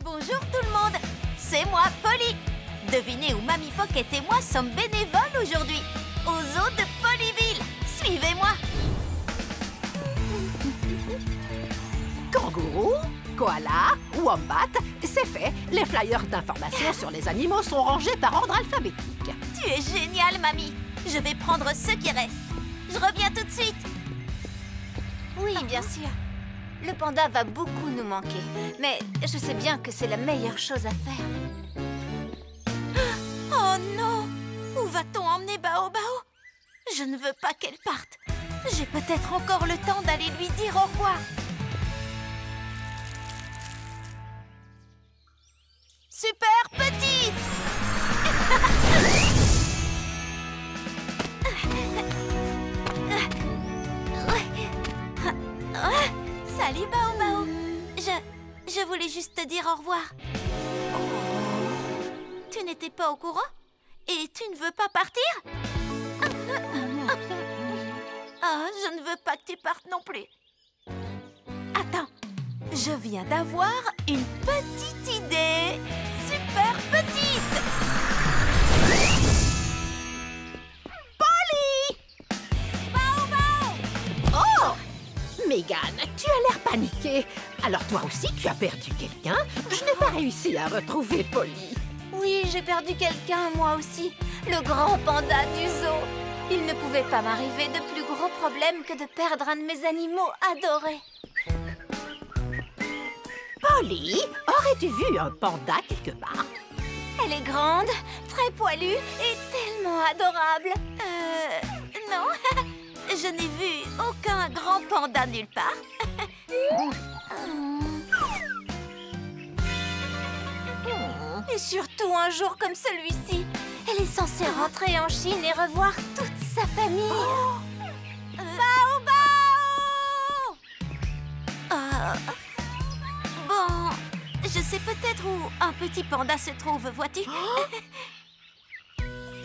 Bonjour tout le monde, c'est moi, Polly. Devinez où Mamie Pocket et moi sommes bénévoles aujourd'hui, au zoo de Polyville. Suivez-moi. Kangourou, koala, wombat, c'est fait. Les flyers d'information sur les animaux sont rangés par ordre alphabétique. Tu es géniale, Mamie. Je vais prendre ceux qui restent. Je reviens tout de suite. Oui, bien sûr. Le panda va beaucoup nous manquer. Mais je sais bien que c'est la meilleure chose à faire. Oh non! Où va-t-on emmener Bao Bao? Je ne veux pas qu'elle parte. J'ai peut-être encore le temps d'aller lui dire au revoir. Super petite! Salut Bao Bao. Je voulais juste te dire au revoir. Tu n'étais pas au courant? Et tu ne veux pas partir? Ah, je ne veux pas que tu partes non plus. Attends, je viens d'avoir une petite idée. Super petite. Polly! Bao Bao! Oh! Mégane, tu as l'air paniquée. Alors toi aussi, tu as perdu quelqu'un? Je n'ai pas réussi à retrouver Polly. Oui, j'ai perdu quelqu'un, moi aussi. Le grand panda du zoo. Il ne pouvait pas m'arriver de plus gros problème que de perdre un de mes animaux adorés. Polly, aurais-tu vu un panda quelque part? Elle est grande, très poilue et tellement adorable. Non, je n'ai vu aucun grand panda nulle part. Et surtout un jour comme celui-ci. Elle est censée rentrer en Chine et revoir toute sa famille. Bao Bao! Bon, je sais peut-être où un petit panda se trouve, vois-tu?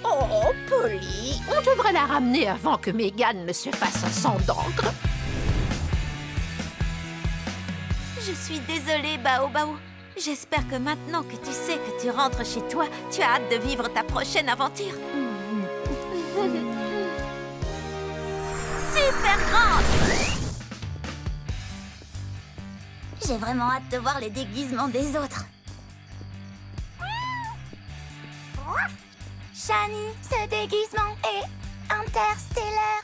Oh, Polly, on devrait la ramener avant que Mégane ne se fasse un sang d'encre. Je suis désolée, Bao Bao. J'espère que maintenant que tu sais que tu rentres chez toi, tu as hâte de vivre ta prochaine aventure. Super grande! J'ai vraiment hâte de voir les déguisements des autres. Shani, ce déguisement est interstellaire.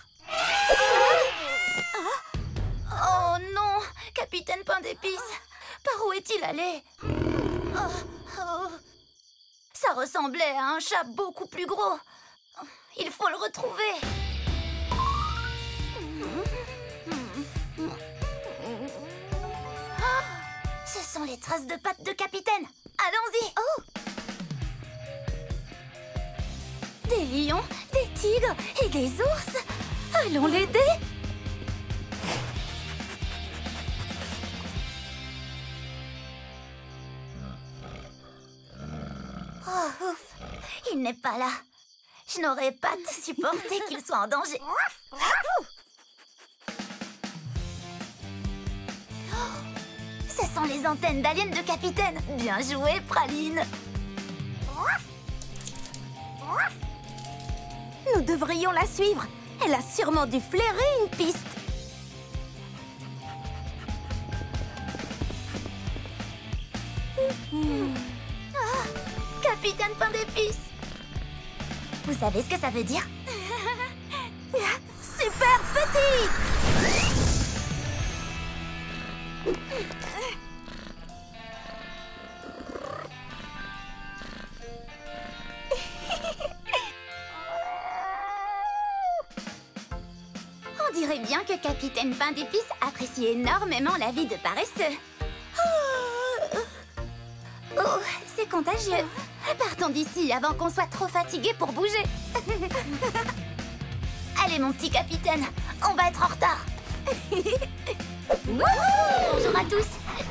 Oh non, Capitaine Pain d'Épices, par où est-il allé? Ça ressemblait à un chat beaucoup plus gros. Il faut le retrouver. Ce sont les traces de pattes de Capitaine. Allons-y. Oh! Des lions, des tigres et des ours. Allons l'aider. Oh, ouf. Il n'est pas là. Je n'aurais pas supporté qu'il soit en danger. Ce sont les antennes d'aliens de Capitaine. Bien joué, Praline. Nous devrions la suivre. Elle a sûrement dû flairer une piste. Capitaine Pain d'Épices. Vous savez ce que ça veut dire? Super petite! On dirait bien que Capitaine Pain d'Épices apprécie énormément la vie de paresseux. Oh, c'est contagieux. Partons d'ici avant qu'on soit trop fatigués pour bouger. Allez, mon petit capitaine, on va être en retard. Bonjour à tous.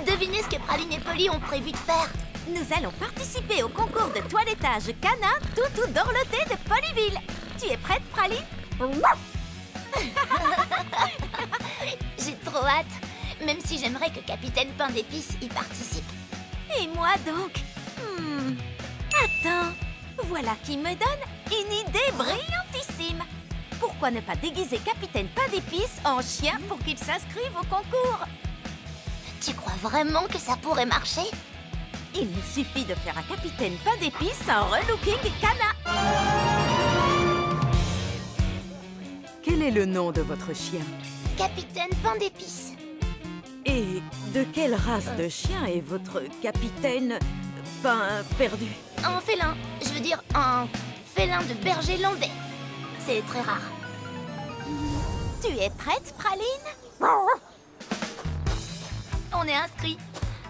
Devinez ce que Praline et Polly ont prévu de faire. Nous allons participer au concours de toilettage canin toutou dorloté de Polyville. Tu es prête, Praline? J'ai trop hâte, même si j'aimerais que Capitaine Pain d'Épices y participe. Et moi donc? Attends, voilà qui me donne une idée brillantissime. Pourquoi ne pas déguiser Capitaine Pain d'Épices en chien pour qu'il s'inscrive au concours? Tu crois vraiment que ça pourrait marcher? Il nous suffit de faire un Capitaine Pain d'Épices en relooking Cana. Quel est le nom de votre chien? Capitaine Pain d'Épices. Et de quelle race de chien est votre Capitaine Pain perdu? Un félin, je veux dire un félin de berger landais. C'est très rare. Tu es prête, Praline? On est inscrit.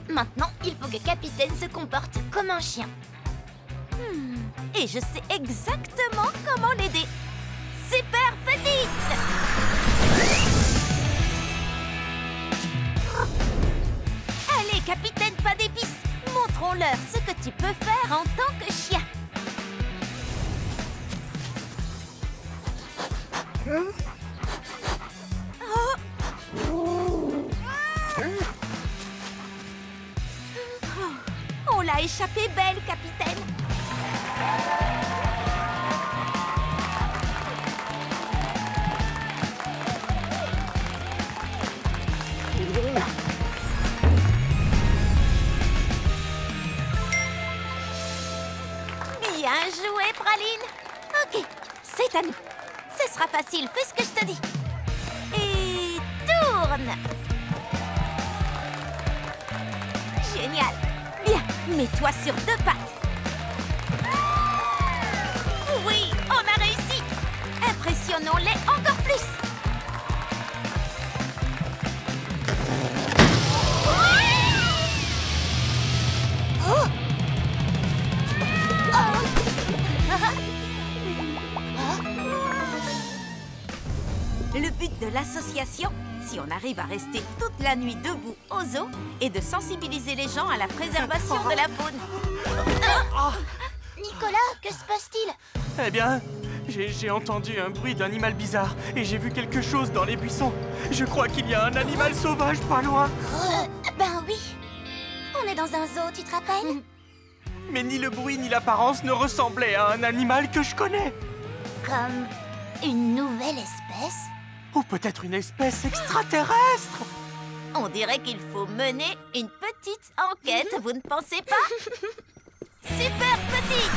Maintenant, il faut que Capitaine se comporte comme un chien. Et je sais exactement comment l'aider. Super Petite! Allez, Capitaine Pain d'Épices, montrons-leur ce que tu peux faire en tant que chien. On l'a échappé belle, Capitaine. Bien joué, Praline. Ok, c'est à nous. Ce sera facile, fais ce que je te dis. Et tourne. Génial. Bien, mets-toi sur deux pattes. Oui, on a réussi. Impressionnons-les encore plus. Le but de l'association, si on arrive à rester toute la nuit debout au zoo, est de sensibiliser les gens à la préservation de la faune. Nicolas, que se passe-t-il? Eh bien, j'ai entendu un bruit d'animal bizarre et j'ai vu quelque chose dans les buissons. Je crois qu'il y a un animal sauvage pas loin. Ben oui. On est dans un zoo, tu te rappelles? Mais ni le bruit ni l'apparence ne ressemblaient à un animal que je connais. Comme une nouvelle espèce? Ou peut-être une espèce extraterrestre. On dirait qu'il faut mener une petite enquête, vous ne pensez pas? Super Petite!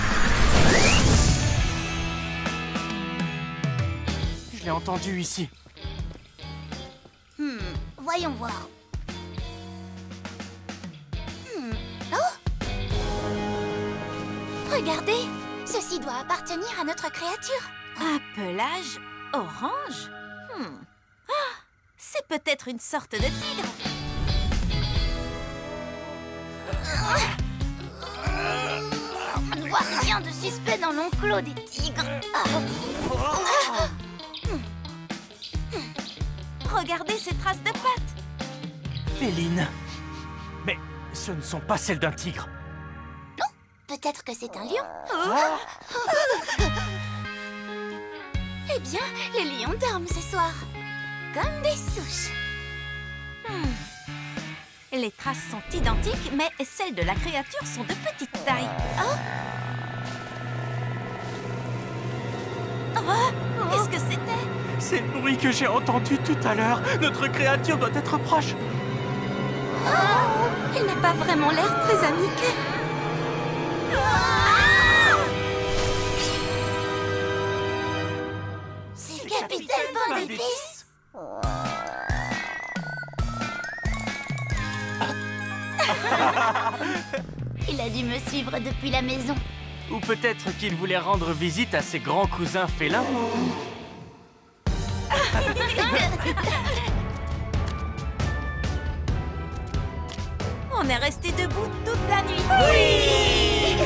Je l'ai entendu ici. Voyons voir. Oh! Regardez! Ceci doit appartenir à notre créature. Un pelage orange? Ah, c'est peut-être une sorte de tigre. On ne voit rien de suspect dans l'enclos des tigres. Regardez ces traces de pattes. Féline. Mais ce ne sont pas celles d'un tigre. Peut-être que c'est un lion. Eh bien, les lions dorment ce soir. Comme des souches. Les traces sont identiques, mais celles de la créature sont de petite taille. Qu'est-ce que c'était? C'est le bruit que j'ai entendu tout à l'heure. Notre créature doit être proche. Elle n'a pas vraiment l'air très amicale. C'est Capitaine Pain d'Épices. Il a dû me suivre depuis la maison. Ou peut-être qu'il voulait rendre visite à ses grands cousins félins. On est resté debout toute la nuit. Oui!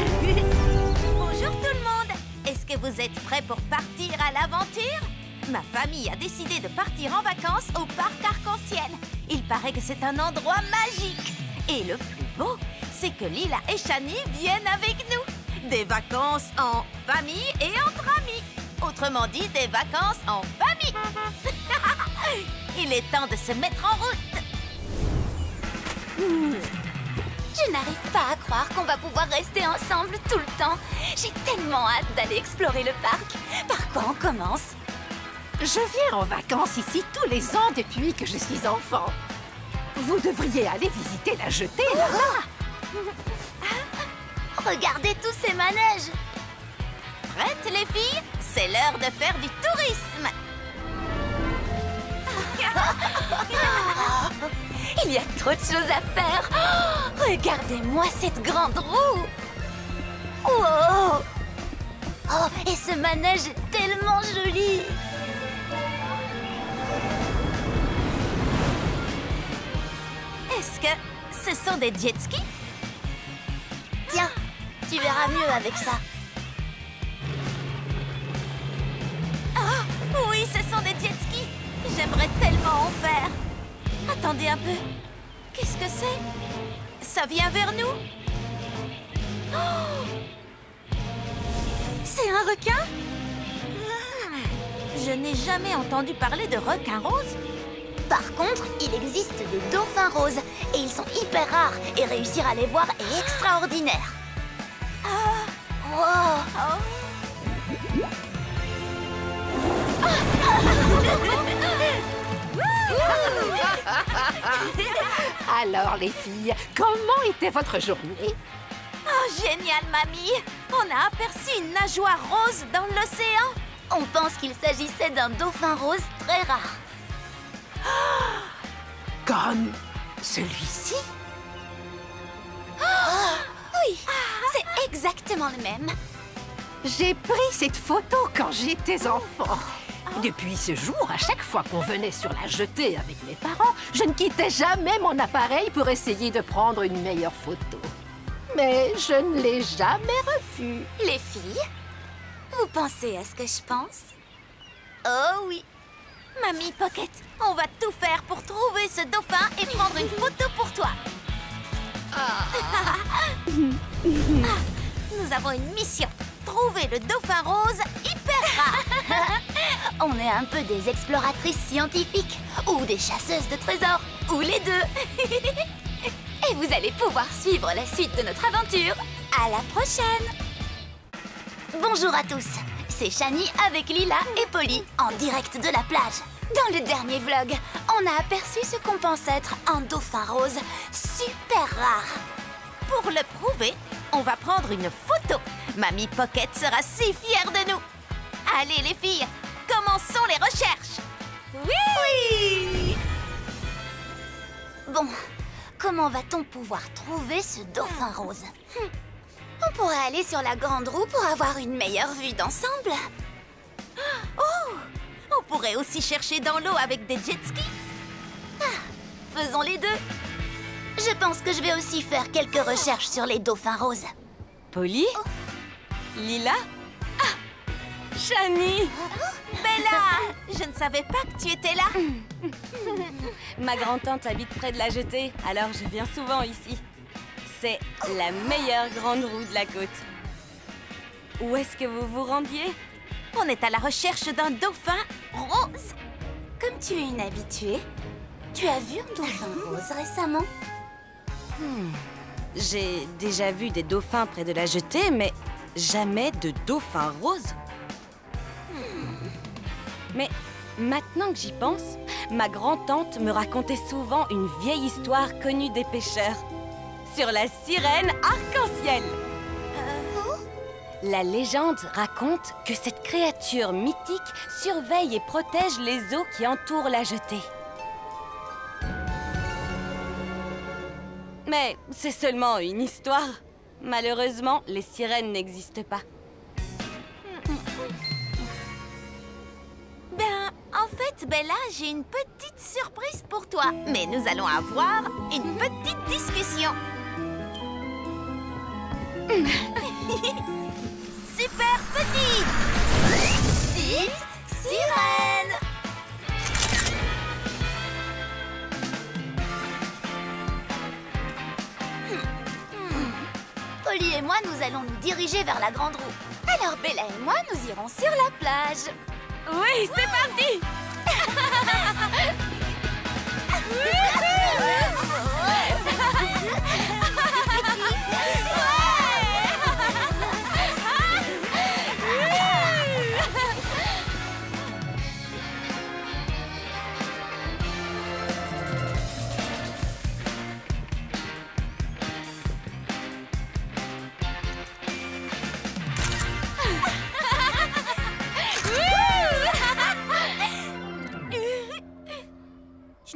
Bonjour tout le monde. Est-ce que vous êtes prêts pour partir à l'aventure? Ma famille a décidé de partir en vacances au parc Arc-en-Ciel. Il paraît que c'est un endroit magique. Et le plus beau, c'est que Lila et Shani viennent avec nous. Des vacances en famille et entre amis. Autrement dit, des vacances en famille. Il est temps de se mettre en route. Je n'arrive pas à croire qu'on va pouvoir rester ensemble tout le temps. J'ai tellement hâte d'aller explorer le parc. Par quoi on commence? Je viens en vacances ici tous les ans depuis que je suis enfant. Vous devriez aller visiter la jetée là-bas. Regardez tous ces manèges. Prêtes, les filles? C'est l'heure de faire du tourisme. Il y a trop de choses à faire. Oh, regardez-moi cette grande roue. Wow. Oh, et ce manège est tellement joli. Est-ce que ce sont des jet skis? Tiens, tu verras mieux avec ça. Ah, oui, ce sont des jet skis. J'aimerais tellement en faire. Attendez un peu. Qu'est-ce que c'est? Ça vient vers nous? Oh! C'est un requin? Je n'ai jamais entendu parler de requin rose. Par contre, il existe des dauphins roses et ils sont hyper rares et réussir à les voir est extraordinaire. Ah! Wow. Oh! Alors les filles, comment était votre journée? Oh, génial, mamie! On a aperçu une nageoire rose dans l'océan. On pense qu'il s'agissait d'un dauphin rose très rare. Comme celui-ci? Oui, c'est exactement le même. J'ai pris cette photo quand j'étais enfant. Depuis ce jour, à chaque fois qu'on venait sur la jetée avec mes parents, je ne quittais jamais mon appareil pour essayer de prendre une meilleure photo. Mais je ne l'ai jamais revu. Les filles, vous pensez à ce que je pense? Oh oui. Mamie Pocket, on va tout faire pour trouver ce dauphin et prendre une photo pour toi. Nous avons une mission. Trouver le dauphin rose hyper rare. On est un peu des exploratrices scientifiques ou des chasseuses de trésors, ou les deux. Et vous allez pouvoir suivre la suite de notre aventure. À la prochaine. Bonjour à tous, c'est Shani avec Lila et Polly en direct de la plage. Dans le dernier vlog, on a aperçu ce qu'on pense être un dauphin rose super rare. Pour le prouver, on va prendre une photo. Mamie Pocket sera si fière de nous. Allez les filles, commençons les recherches. Oui! Bon, comment va-t-on pouvoir trouver ce dauphin rose? On pourrait aller sur la grande roue pour avoir une meilleure vue d'ensemble. Oh! On pourrait aussi chercher dans l'eau avec des jet skis. Faisons les deux. Je pense que je vais aussi faire quelques recherches sur les dauphins roses. Polly? Lila? Ah! Shani! Bella! Je ne savais pas que tu étais là. Ma grand-tante habite près de la jetée, alors je viens souvent ici. C'est la meilleure grande roue de la côte. Où est-ce que vous vous rendiez? On est à la recherche d'un dauphin rose. Comme tu es une habituée, tu as vu un dauphin rose récemment? J'ai déjà vu des dauphins près de la jetée, mais jamais de dauphin rose. Mais maintenant que j'y pense, ma grand-tante me racontait souvent une vieille histoire connue des pêcheurs sur la sirène arc-en-ciel. La légende raconte que cette créature mythique surveille et protège les eaux qui entourent la jetée. Mais c'est seulement une histoire. Malheureusement, les sirènes n'existent pas. Ben, en fait, Bella, j'ai une petite surprise pour toi. Mais nous allons avoir une petite discussion. Super petite! Petite sirène! Polly et moi, nous allons nous diriger vers la grande roue. Alors Bella et moi, nous irons sur la plage. Oui, c'est parti!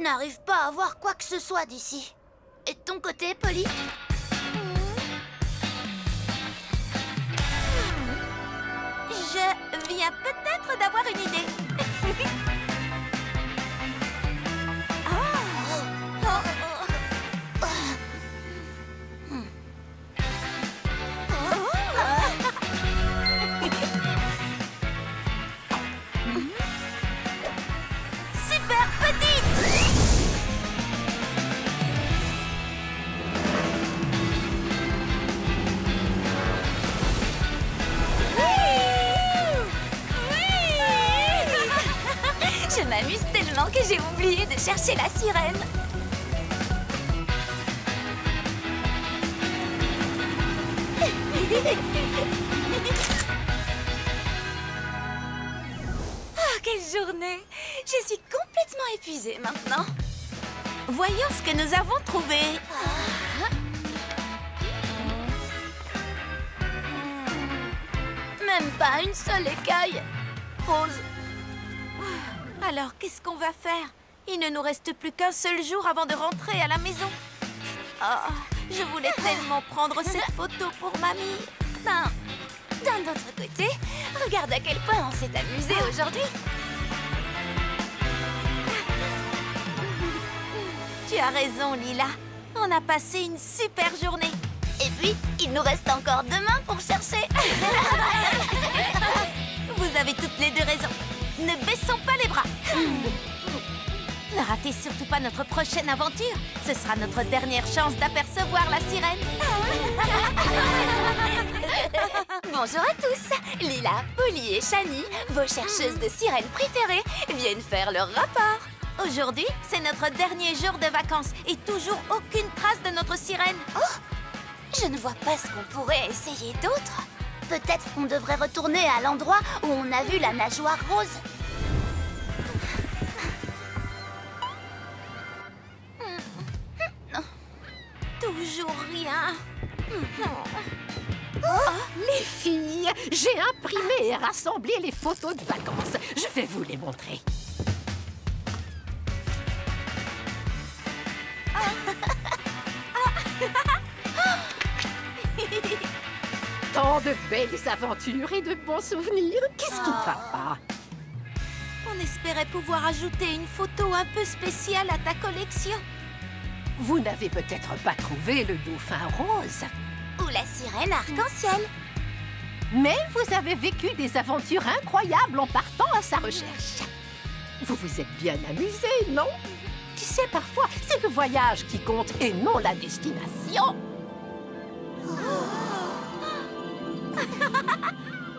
n'arrive pas à voir quoi que ce soit d'ici. Et de ton côté, Polly? Je viens peut-être d'avoir une idée. Super petite! Je m'amuse tellement que j'ai oublié de chercher la sirène. Oh, quelle journée! Je suis complètement épuisée maintenant. Voyons ce que nous avons trouvé. Même pas une seule écaille. Rose. Alors, qu'est-ce qu'on va faire? Il ne nous reste plus qu'un seul jour avant de rentrer à la maison. Oh, je voulais tellement prendre cette photo pour mamie. Ben, d'un autre côté, regarde à quel point on s'est amusé aujourd'hui. Tu as raison, Lila. On a passé une super journée. Et puis, il nous reste encore demain pour chercher. Vous avez toutes les deux raison. Ne baissons pas les bras. Ne ratez surtout pas notre prochaine aventure. Ce sera notre dernière chance d'apercevoir la sirène. Bonjour à tous. Lila, Polly et Shani, vos chercheuses de sirènes préférées, viennent faire leur rapport. Aujourd'hui, c'est notre dernier jour de vacances et toujours aucune trace de notre sirène. Oh, je ne vois pas ce qu'on pourrait essayer d'autre. Peut-être qu'on devrait retourner à l'endroit où on a vu la nageoire rose. Toujours rien. Les filles, j'ai imprimé et rassemblé les photos de vacances. Je vais vous les montrer. Tant de belles aventures et de bons souvenirs. Qu'est-ce qui ne va pas? On espérait pouvoir ajouter une photo un peu spéciale à ta collection. Vous n'avez peut-être pas trouvé le dauphin rose, Ou la sirène arc-en-ciel. mais vous avez vécu des aventures incroyables en partant à sa recherche. Vous vous êtes bien amusés, non? Tu sais, parfois, c'est le voyage qui compte et non la destination.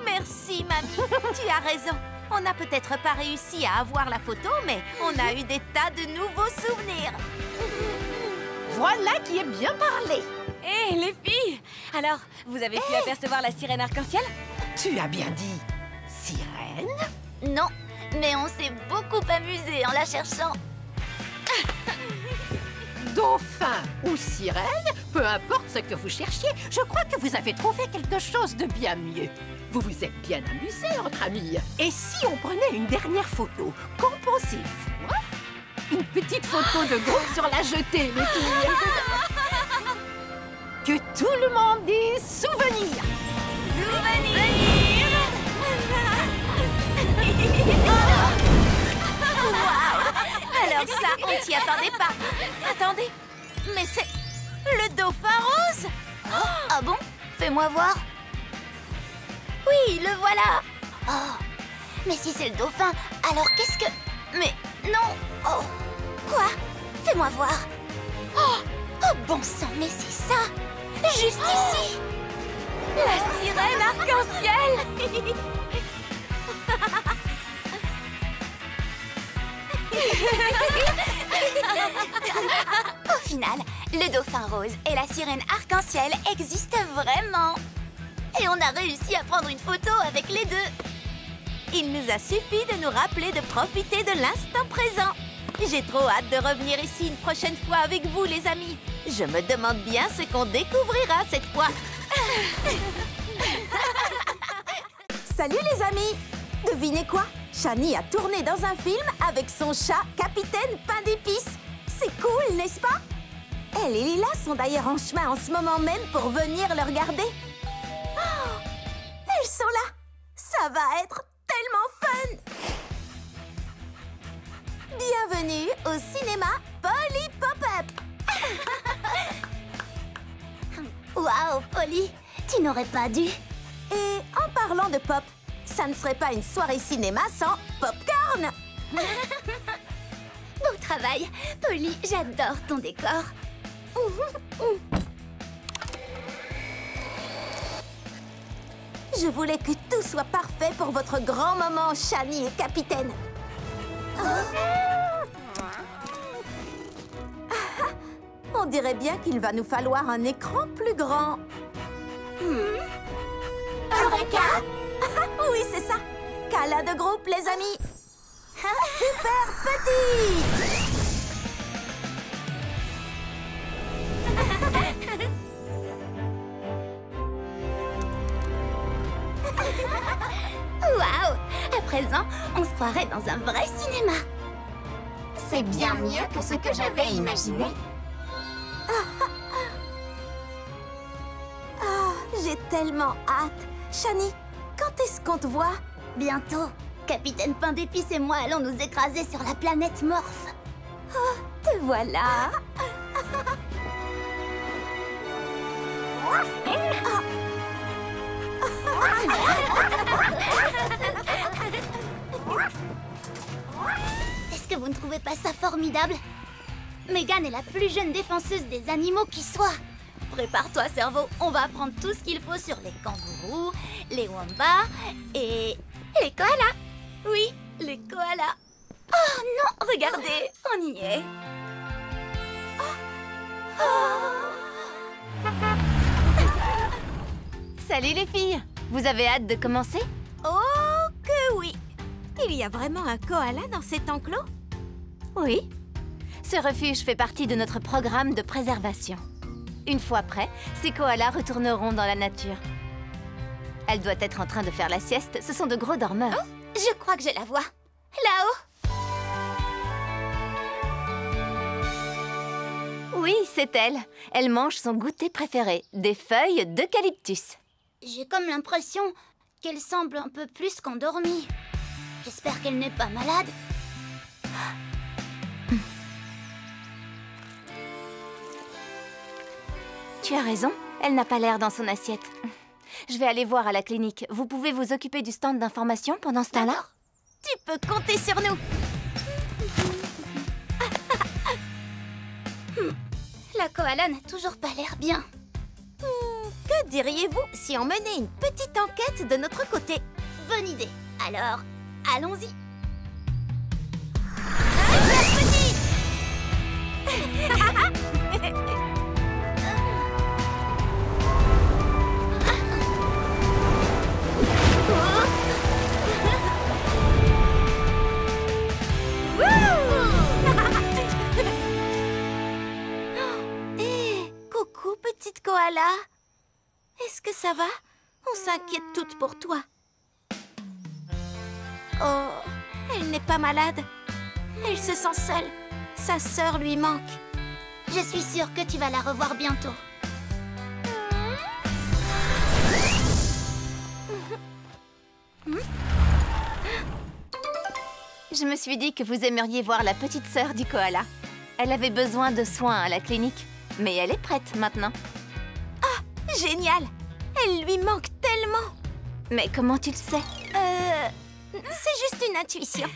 Merci, mamie. Tu as raison. On n'a peut-être pas réussi à avoir la photo, mais on a eu des tas de nouveaux souvenirs. Voilà qui est bien parlé. Hé, les filles! Alors, vous avez pu apercevoir la sirène arc-en-ciel? Tu as bien dit sirène? Non, mais on s'est beaucoup amusé en la cherchant. Dauphin ou sirène, peu importe ce que vous cherchiez, je crois que vous avez trouvé quelque chose de bien mieux. Vous vous êtes bien amusés entre amis. Et si on prenait une dernière photo, qu'en pensez-vous, hein? Une petite photo de groupe sur la jetée, les filles. Que tout le monde dise souvenir. Alors ça, on s'y attendait pas. Attendez, mais c'est le dauphin rose. Ah bon? Fais-moi voir. Oui, le voilà. Oh, mais si c'est le dauphin, alors qu'est-ce que... Mais non. Oh, quoi? Fais-moi voir. Oh, bon sang, mais c'est ça. Juste ici. La sirène arc-en-ciel! Au final, le dauphin rose et la sirène arc-en-ciel existent vraiment. Et on a réussi à prendre une photo avec les deux. Il nous a suffi de nous rappeler de profiter de l'instant présent. J'ai trop hâte de revenir ici une prochaine fois avec vous, les amis. Je me demande bien ce qu'on découvrira cette fois. Salut les amis! Devinez quoi? Shani a tourné dans un film avec son chat Capitaine Pain d'épices. cool, n'est-ce pas? Elle et Lila sont d'ailleurs en chemin en ce moment même pour venir le regarder. Oh, elles sont là. Ça va être tellement fun. Bienvenue au cinéma Polly Pop-Up. Waouh, Polly, tu n'aurais pas dû. Et en parlant de pop, ça ne serait pas une soirée cinéma sans popcorn. Beau travail. Polly, j'adore ton décor. Je voulais que tout soit parfait pour votre grand moment, Shani et Capitaine. On dirait bien qu'il va nous falloir un écran plus grand. Eureka! Oui, c'est ça. Câlin de groupe, les amis. Super petite. Waouh! À présent, on se croirait dans un vrai cinéma. C'est bien mieux que ce que j'avais imaginé. J'ai tellement hâte. Shani, quand est-ce qu'on te voit? Bientôt, Capitaine Pain d'Épices et moi allons nous écraser sur la planète Morph. Te voilà. Est-ce que vous ne trouvez pas ça formidable? Megan est la plus jeune défenseuse des animaux qui soit. Prépare-toi, cerveau, on va apprendre tout ce qu'il faut sur les kangourous, les wombats et les koalas. Oui, les koalas. Oh non, regardez, on y est. Salut les filles! Vous avez hâte de commencer? Oh que oui. Il y a vraiment un koala dans cet enclos? Oui. Ce refuge fait partie de notre programme de préservation. Une fois prêts, ces koalas retourneront dans la nature. Elle doit être en train de faire la sieste. Ce sont de gros dormeurs. Je crois que je la vois. Là-haut. Oui, c'est elle. Elle mange son goûter préféré, des feuilles d'eucalyptus. J'ai comme l'impression qu'elle semble un peu plus qu'endormie. J'espère qu'elle n'est pas malade. Tu as raison, elle n'a pas l'air dans son assiette. Je vais aller voir à la clinique. Vous pouvez vous occuper du stand d'information pendant ce temps-là? Tu peux compter sur nous. La koala n'a toujours pas l'air bien. Que diriez-vous si on menait une petite enquête de notre côté? Bonne idée. Alors, allons-y. Hé, coucou petite koala. Est-ce que ça va? On s'inquiète toutes pour toi. Oh, elle n'est pas malade. Elle se sent seule. Sa sœur lui manque. Je suis sûre que tu vas la revoir bientôt. Je me suis dit que vous aimeriez voir la petite sœur du koala. Elle avait besoin de soins à la clinique, mais elle est prête maintenant. Génial. Elle lui manque tellement. Mais comment tu le sais? C'est juste une intuition.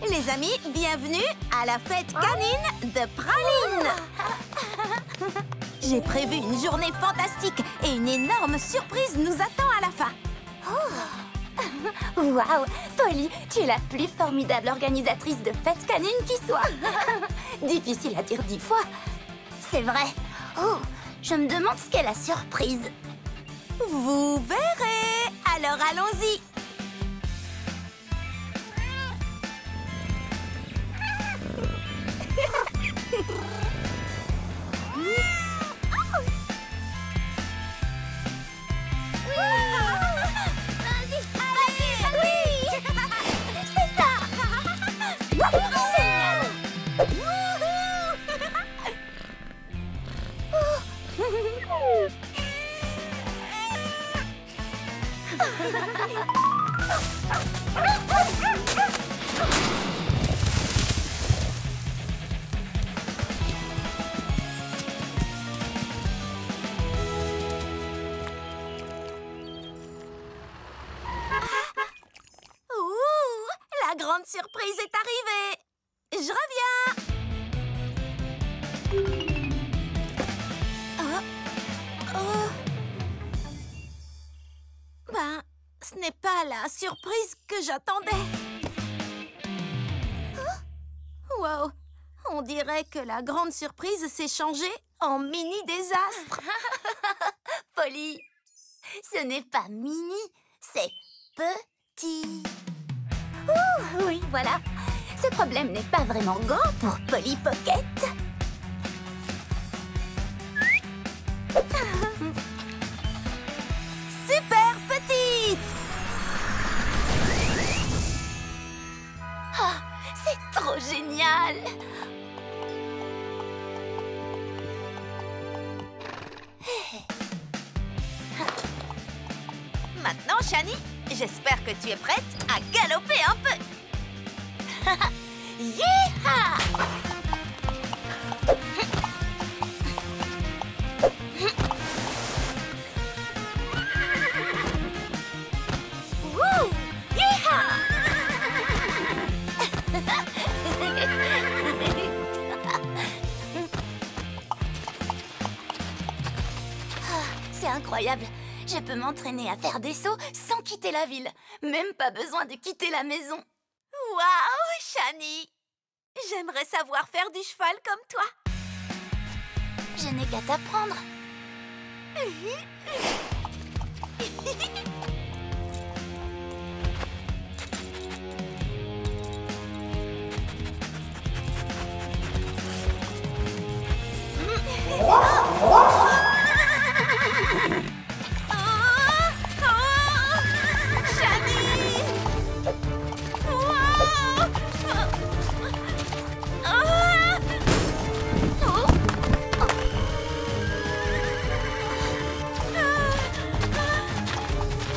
Les amis, bienvenue à la fête canine de Praline. J'ai prévu une journée fantastique et une énorme surprise nous attend à la fin. Waouh, Polly, tu es la plus formidable organisatrice de fêtes canines qui soit. Difficile à dire 10 fois. C'est vrai. Oh, je me demande ce qu'est la surprise. Vous verrez. Alors allons-y. Ouh, la grande surprise est arrivée. Je reviens. Oh. Ben, ce n'est pas la surprise que j'attendais. Wow, on dirait que la grande surprise s'est changée en mini-désastre. Polly, ce n'est pas mini, c'est petit. Ouh, oui, voilà. Ce problème n'est pas vraiment grand pour Polly Pocket. Super petite. Ah, c'est trop génial. Maintenant, Shani, j'espère que tu es prête à galoper un peu. Yeeha! Wouh! Yeeha! C'est incroyable. Je peux m'entraîner à faire des sauts sans quitter la ville. Même pas besoin de quitter la maison. Waouh, Shani! J'aimerais savoir faire du cheval comme toi. Je n'ai qu'à t'apprendre.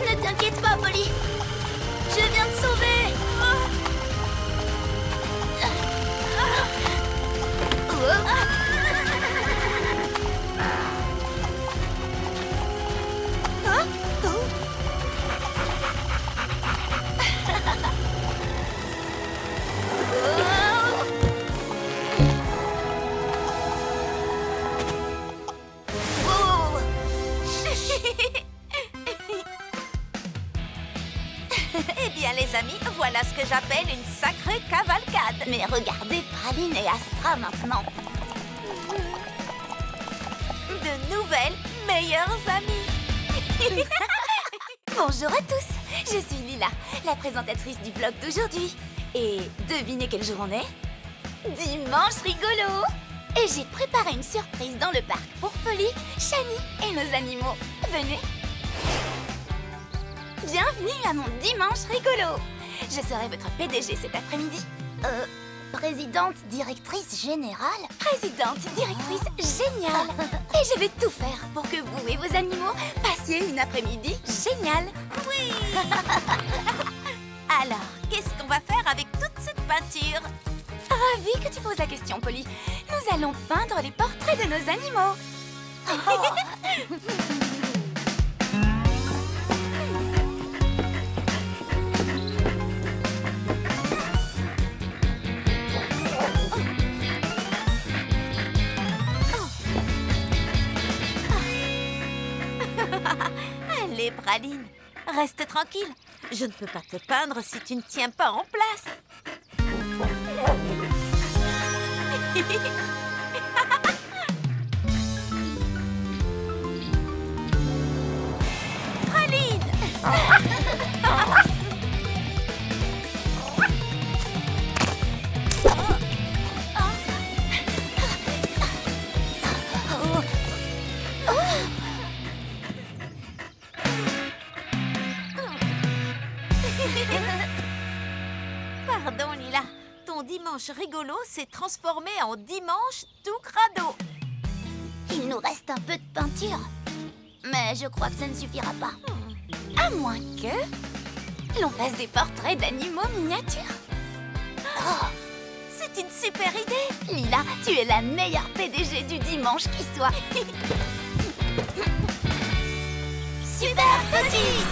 Ne t'inquiète pas, Polly. Je viens te sauver. Eh bien, les amis, voilà ce que j'appelle une sacrée cavalcade. Mais regardez Praline et Astra maintenant. De nouvelles meilleures amies. Bonjour à tous, je suis Lila, la présentatrice du vlog d'aujourd'hui. Et devinez quel jour on est? Dimanche rigolo. Et j'ai préparé une surprise dans le parc pour Polly, Shani et nos animaux. Venez. Bienvenue à mon dimanche rigolo. Je serai votre PDG cet après-midi. Présidente, directrice générale? Présidente, directrice géniale. Et je vais tout faire pour que vous et vos animaux passiez une après-midi géniale. Oui. Alors, qu'est-ce qu'on va faire avec toute cette peinture? Ravie que tu poses la question, Polly. Nous allons peindre les portraits de nos animaux. Allez, Praline, reste tranquille. Je ne peux pas te peindre si tu ne tiens pas en place. Praline! Pardon, Lila. Ton ton dimanche rigolo s'est transformé en dimanche tout crado. Il nous reste un peu de peinture. Mais je crois que ça ne suffira pas. À moins que l'on fasse des portraits d'animaux miniatures. Oh, c'est une super idée. Lila, tu es la meilleure PDG du dimanche qui soit. Super petite!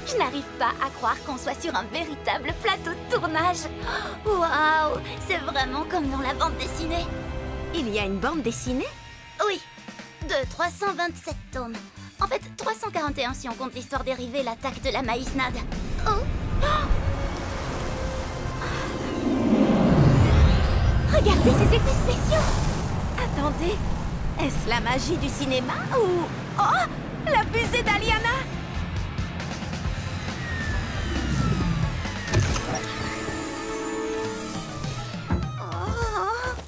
Je n'arrive pas à croire qu'on soit sur un véritable plateau de tournage. Waouh, c'est vraiment comme dans la bande dessinée. Il y a une bande dessinée? Oui, de 327 tomes. En fait, 341 si on compte l'histoire dérivée, l'attaque de la maïsnade. Oh, regardez ces effets spéciaux. Attendez, est-ce la magie du cinéma ou... Oh, la fusée d'Aliana!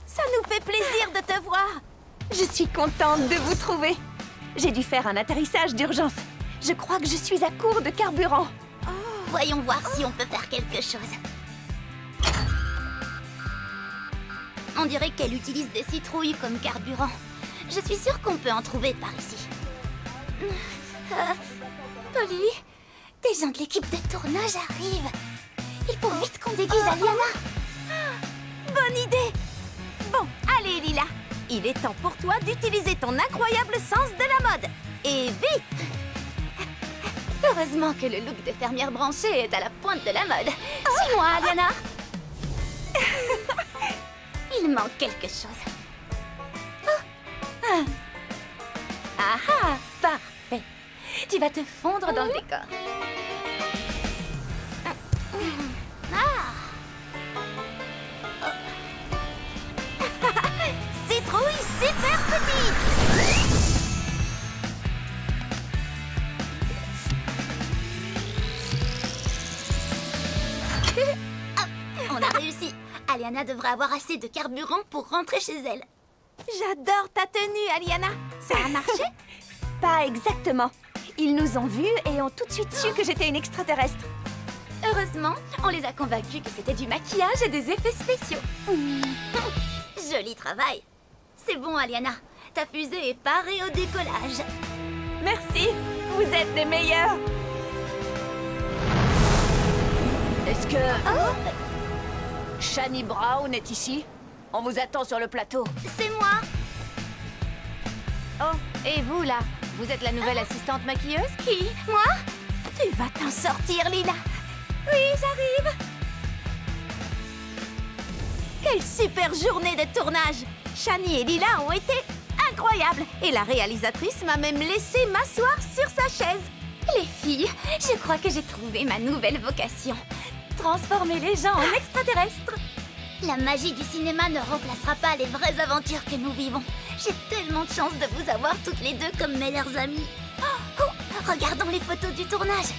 Ça nous fait plaisir de te voir. Je suis contente de vous trouver. J'ai dû faire un atterrissage d'urgence. Je crois que je suis à court de carburant. Voyons voir si on peut faire quelque chose. On dirait qu'elle utilise des citrouilles comme carburant. Je suis sûre qu'on peut en trouver par ici. Polly, des gens de l'équipe de tournage arrivent. Il faut vite qu'on déguise Aliana. Bonne idée. Bon, allez Lila. Il est temps pour toi d'utiliser ton incroyable sens de la mode. Et vite! Heureusement que le look de fermière branchée est à la pointe de la mode. Suis-moi, Aliana. Il manque quelque chose. Ah ah, parfait. Tu vas te fondre dans le décor. Citrouille super petite! On a réussi. Aliana devrait avoir assez de carburant pour rentrer chez elle. J'adore ta tenue, Aliana. Ça a marché? Pas exactement. Ils nous ont vus et ont tout de suite su que j'étais une extraterrestre. Heureusement, on les a convaincus que c'était du maquillage et des effets spéciaux. Joli travail. C'est bon, Aliana. Ta fusée est parée au décollage. Merci, vous êtes les meilleurs. Est-ce que Shani Brown est ici? On vous attend sur le plateau. C'est moi. Oh, et vous là? Vous êtes la nouvelle assistante maquilleuse? Qui? Moi? Tu vas t'en sortir, Lila. Oui, j'arrive. Quelle super journée de tournage. Shani et Lila ont été incroyables. Et la réalisatrice m'a même laissé m'asseoir sur sa chaise. Les filles, je crois que j'ai trouvé ma nouvelle vocation. Transformer les gens en extraterrestres. La magie du cinéma ne remplacera pas les vraies aventures que nous vivons. J'ai tellement de chance de vous avoir toutes les deux comme meilleures amies. Oh, regardons les photos du tournage.